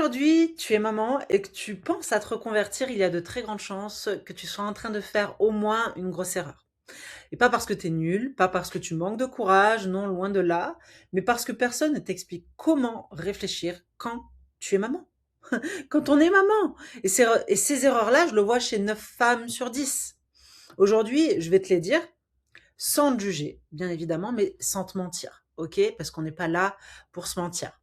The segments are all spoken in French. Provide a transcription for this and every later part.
aujourd'hui tu es maman et que tu penses à te reconvertir, il y a de très grandes chances que tu sois en train de faire au moins une grosse erreur. Et pas parce que tu es nul, pas parce que tu manques de courage, non, loin de là, mais parce que personne ne t'explique comment réfléchir quand tu es maman. Quand on est maman. Et ces erreurs-là, je le vois chez 9 femmes sur 10. Aujourd'hui, je vais te les dire sans te juger, bien évidemment, mais sans te mentir, ok? Parce qu'on n'est pas là pour se mentir.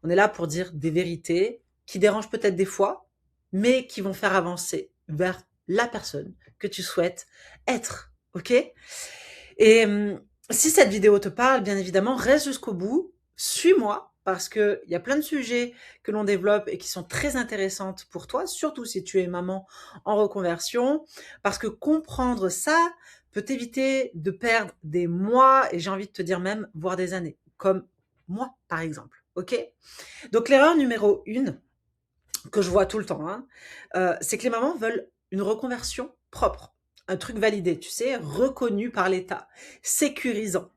On est là pour dire des vérités qui dérangent peut-être des fois, mais qui vont faire avancer vers la personne que tu souhaites être, ok? Et si cette vidéo te parle, bien évidemment, reste jusqu'au bout, suis-moi, parce qu'il y a plein de sujets que l'on développe et qui sont très intéressantes pour toi, surtout si tu es maman en reconversion, parce que comprendre ça peut t'éviter de perdre des mois, et j'ai envie de te dire même, voire des années, comme moi, par exemple. Ok? Donc l'erreur numéro 1, que je vois tout le temps, hein, c'est que les mamans veulent une reconversion propre, un truc validé, tu sais, reconnu par l'État, sécurisant.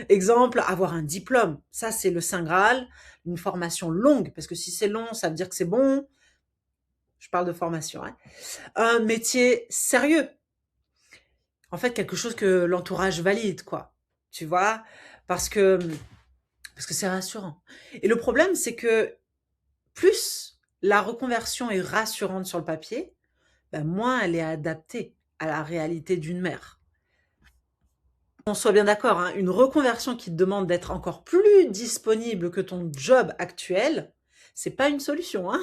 Exemple, avoir un diplôme, ça c'est le saint graal, une formation longue, parce que si c'est long, ça veut dire que c'est bon. Je parle de formation, hein. Un métier sérieux, en fait quelque chose que l'entourage valide, quoi. Tu vois, parce que parce que c'est rassurant. Et le problème, c'est que plus la reconversion est rassurante sur le papier, ben moins elle est adaptée à la réalité d'une mère. On soit bien d'accord, hein, une reconversion qui te demande d'être encore plus disponible que ton job actuel, c'est pas une solution, hein.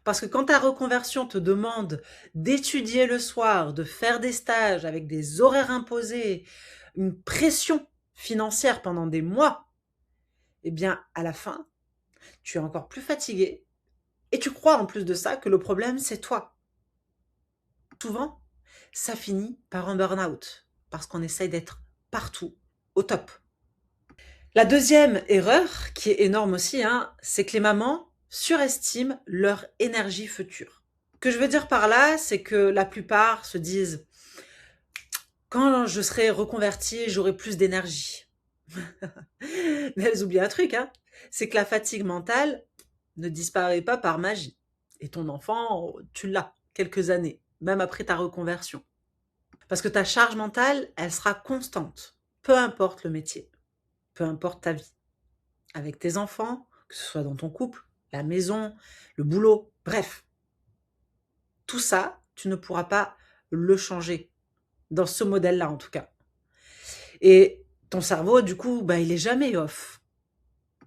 Parce que quand ta reconversion te demande d'étudier le soir, de faire des stages avec des horaires imposés, une pression financière pendant des mois, eh bien, à la fin, tu es encore plus fatigué et tu crois en plus de ça que le problème, c'est toi. Souvent, ça finit par un burn-out parce qu'on essaye d'être partout au top. La deuxième erreur, qui est énorme aussi, hein, c'est que les mamans surestiment leur énergie future. Ce que je veux dire par là, c'est que la plupart se disent quand je serai reconvertie, j'aurai plus d'énergie. Mais elles oublient un truc, hein, c'est que la fatigue mentale ne disparaît pas par magie. Et ton enfant, tu l'as quelques années, même après ta reconversion. Parce que ta charge mentale, elle sera constante, peu importe le métier, peu importe ta vie. Avec tes enfants, que ce soit dans ton couple, la maison, le boulot, bref. Tout ça, tu ne pourras pas le changer, dans ce modèle-là en tout cas. Et ton cerveau, du coup, bah, il est jamais off.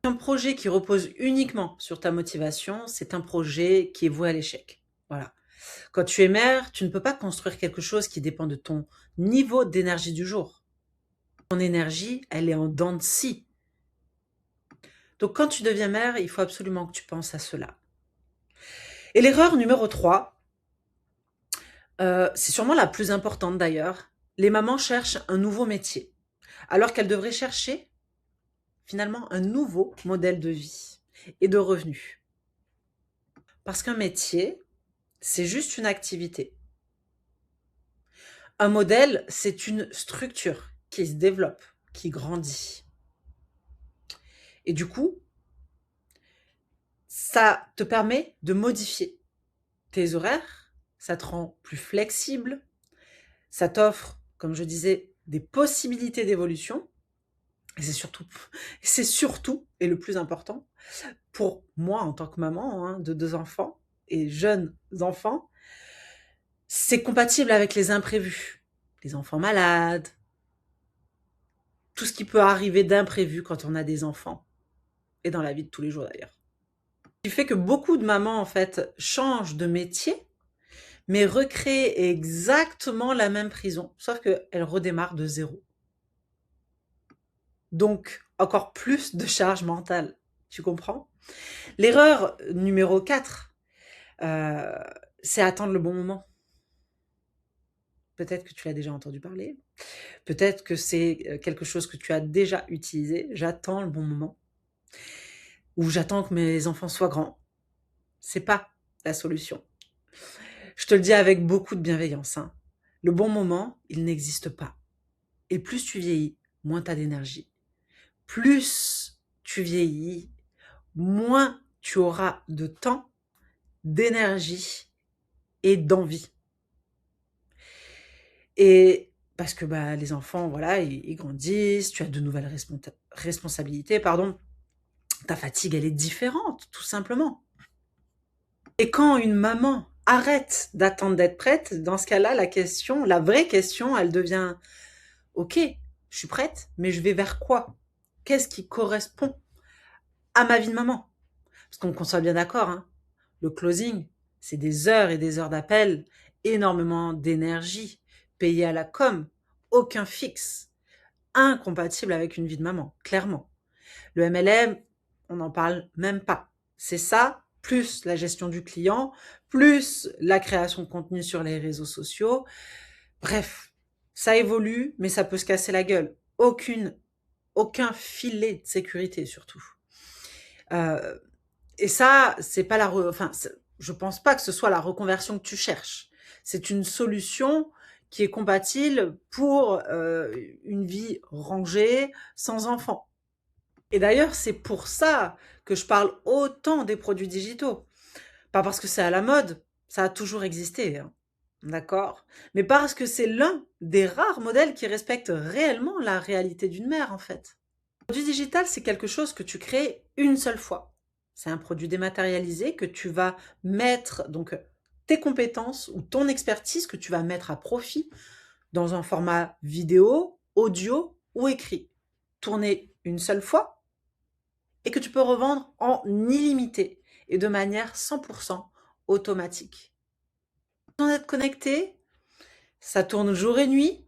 Un projet qui repose uniquement sur ta motivation, c'est un projet qui est voué à l'échec. Voilà. Quand tu es mère, tu ne peux pas construire quelque chose qui dépend de ton niveau d'énergie du jour. Ton énergie, elle est en dents de scie. Donc quand tu deviens mère, il faut absolument que tu penses à cela. Et l'erreur numéro 3, c'est sûrement la plus importante d'ailleurs, les mamans cherchent un nouveau métier, alors qu'elles devraient chercher finalement un nouveau modèle de vie et de revenus. Parce qu'un métier, c'est juste une activité. Un modèle, c'est une structure qui se développe, qui grandit. Et du coup, ça te permet de modifier tes horaires, ça te rend plus flexible, ça t'offre, comme je disais, des possibilités d'évolution. Et c'est surtout, et le plus important, pour moi en tant que maman, hein, de 2 enfants et jeunes enfants, c'est compatible avec les imprévus. Les enfants malades, tout ce qui peut arriver d'imprévu quand on a des enfants, et dans la vie de tous les jours d'ailleurs. Ce qui fait que beaucoup de mamans, en fait, changent de métier, mais recréent exactement la même prison, sauf qu'elles redémarrent de zéro. Donc, encore plus de charge mentale, tu comprends? L'erreur numéro 4, heu, c'est attendre le bon moment. Peut-être que tu as déjà entendu parler, peut-être que c'est, quelque chose que tu as déjà utilisé. J'attends le bon moment ou j'attends que mes enfants soient grands. C'est pas la solution. Je te le dis avec beaucoup de bienveillance, hein. Le bon moment, il n'existe pas. Et plus tu vieillis, moins tu as d'énergie. Plus tu vieillis, moins tu auras de temps, d'énergie et d'envie. Et parce que bah, les enfants, voilà, ils grandissent, tu as de nouvelles responsabilités, pardon. Ta fatigue, elle est différente, tout simplement. Et quand une maman arrête d'attendre d'être prête, dans ce cas-là, la vraie question, elle devient: OK, je suis prête, mais je vais vers quoi? Qu'est-ce qui correspond à ma vie de maman? Parce qu'on soit bien d'accord, hein, le closing, c'est des heures et des heures d'appel, énormément d'énergie, payé à la com, aucun fixe, incompatible avec une vie de maman, clairement. Le MLM, on n'en parle même pas. C'est ça, plus la gestion du client, plus la création de contenu sur les réseaux sociaux. Bref, ça évolue, mais ça peut se casser la gueule. Aucun filet de sécurité, surtout. Euh, et ça, c'est pas je pense pas que ce soit la reconversion que tu cherches. C'est une solution qui est compatible pour une vie rangée, sans enfants. Et d'ailleurs, c'est pour ça que je parle autant des produits digitaux. Pas parce que c'est à la mode, ça a toujours existé, hein, d'accord? Mais parce que c'est l'un des rares modèles qui respecte réellement la réalité d'une mère, en fait. Le produit digital, c'est quelque chose que tu crées une seule fois. C'est un produit dématérialisé que tu vas mettre, donc tes compétences ou ton expertise que tu vas mettre à profit dans un format vidéo, audio ou écrit. Tourné une seule fois et que tu peux revendre en illimité et de manière 100% automatique. Sans être connecté, ça tourne jour et nuit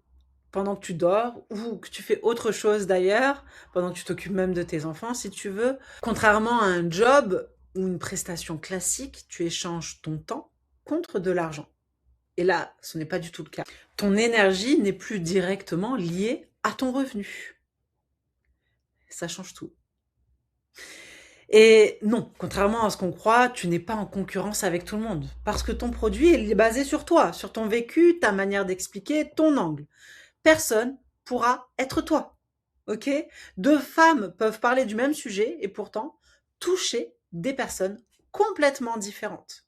pendant que tu dors ou que tu fais autre chose d'ailleurs, pendant que tu t'occupes même de tes enfants si tu veux. Contrairement à un job ou une prestation classique, tu échanges ton temps contre de l'argent. Et là, ce n'est pas du tout le cas. Ton énergie n'est plus directement liée à ton revenu. Ça change tout. Et non, contrairement à ce qu'on croit, tu n'es pas en concurrence avec tout le monde. Parce que ton produit est basé sur toi, sur ton vécu, ta manière d'expliquer, ton angle. Personne pourra être toi. Ok? Deux femmes peuvent parler du même sujet et pourtant toucher des personnes complètement différentes.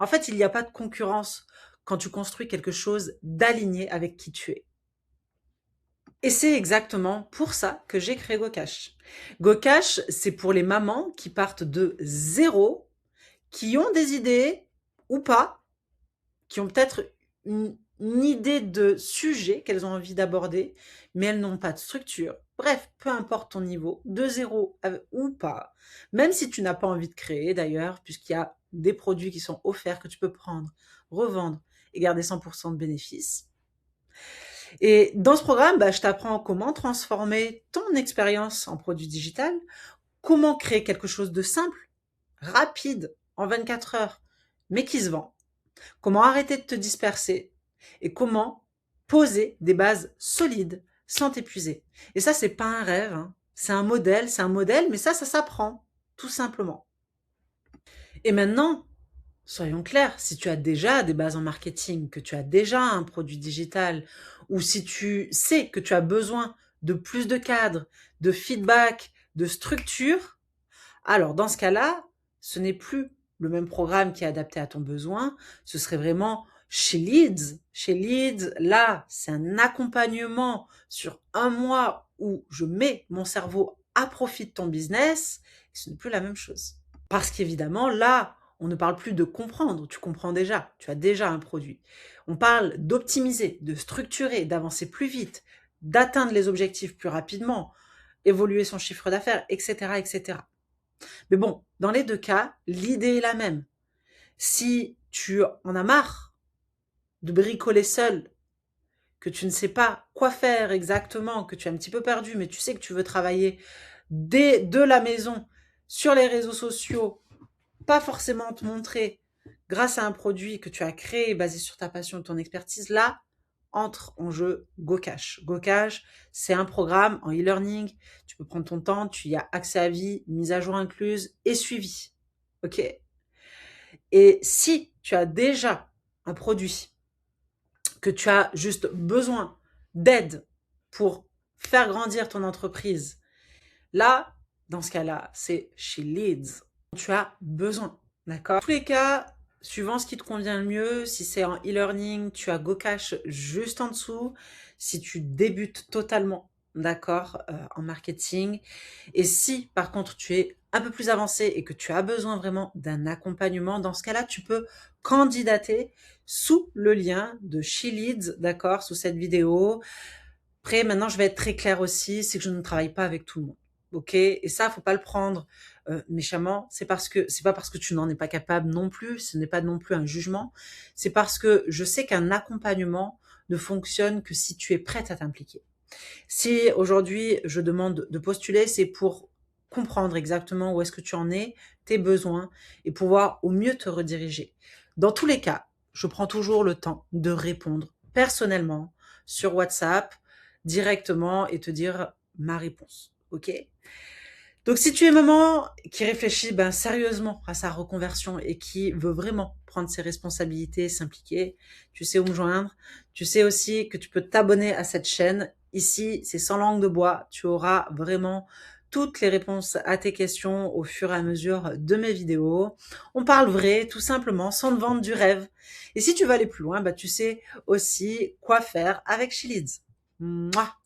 En fait, il n'y a pas de concurrence quand tu construis quelque chose d'aligné avec qui tu es. Et c'est exactement pour ça que j'ai créé GoCash. GoCash, c'est pour les mamans qui partent de zéro, qui ont des idées ou pas, qui ont peut-être une idée de sujet qu'elles ont envie d'aborder, mais elles n'ont pas de structure. Bref, peu importe ton niveau, de zéro ou pas, même si tu n'as pas envie de créer d'ailleurs, puisqu'il y a des produits qui sont offerts que tu peux prendre, revendre et garder 100% de bénéfices. Et dans ce programme, je t'apprends comment transformer ton expérience en produit digital, comment créer quelque chose de simple, rapide, en 24 heures, mais qui se vend, comment arrêter de te disperser et comment poser des bases solides sans t'épuiser. Et ça, c'est pas un rêve, hein. C'est un modèle, mais ça s'apprend, tout simplement. Et maintenant, soyons clairs, si tu as déjà des bases en marketing, que tu as déjà un produit digital, ou si tu sais que tu as besoin de plus de cadres, de feedback, de structure, alors dans ce cas-là, ce n'est plus le même programme qui est adapté à ton besoin, ce serait vraiment chez Leads. Chez Leads, là, c'est un accompagnement sur un mois où je mets mon cerveau à profit de ton business, et ce n'est plus la même chose. Parce qu'évidemment, là, on ne parle plus de comprendre, tu comprends déjà, tu as déjà un produit. On parle d'optimiser, de structurer, d'avancer plus vite, d'atteindre les objectifs plus rapidement, évoluer son chiffre d'affaires, etc., etc. Mais bon, dans les deux cas, l'idée est la même. Si tu en as marre de bricoler seul, que tu ne sais pas quoi faire exactement, que tu es un petit peu perdu, mais tu sais que tu veux travailler de la maison, sur les réseaux sociaux, pas forcément te montrer grâce à un produit que tu as créé basé sur ta passion et ton expertise, là, entre en jeu GoCash. GoCash, c'est un programme en e-learning. Tu peux prendre ton temps, tu y as accès à vie, mise à jour incluse et suivi. OK? Et si tu as déjà un produit, que tu as juste besoin d'aide pour faire grandir ton entreprise, là, dans ce cas-là, c'est She Leads. Tu as besoin, d'accord? Dans tous les cas, suivant ce qui te convient le mieux, si c'est en e-learning, tu as GoCash juste en dessous. Si tu débutes totalement, d'accord, en marketing. Et si, par contre, tu es un peu plus avancé et que tu as besoin vraiment d'un accompagnement, dans ce cas-là, tu peux candidater sous le lien de She Leads, d'accord, sous cette vidéo. Après, maintenant, je vais être très claire aussi, c'est que je ne travaille pas avec tout le monde. OK? Et ça, faut pas le prendre méchamment. C'est pas parce que tu n'en es pas capable non plus. Ce n'est pas non plus un jugement. C'est parce que je sais qu'un accompagnement ne fonctionne que si tu es prête à t'impliquer. Si aujourd'hui je demande de postuler, c'est pour comprendre exactement où est-ce que tu en es, tes besoins et pouvoir au mieux te rediriger. Dans tous les cas, je prends toujours le temps de répondre personnellement sur WhatsApp directement et te dire ma réponse. OK? Donc si tu es maman qui réfléchit sérieusement à sa reconversion et qui veut vraiment prendre ses responsabilités, s'impliquer, tu sais où me joindre. Tu sais aussi que tu peux t'abonner à cette chaîne. Ici, c'est sans langue de bois. Tu auras vraiment toutes les réponses à tes questions au fur et à mesure de mes vidéos. On parle vrai, tout simplement, sans te vendre du rêve. Et si tu veux aller plus loin, tu sais aussi quoi faire avec She Leads. Mouah.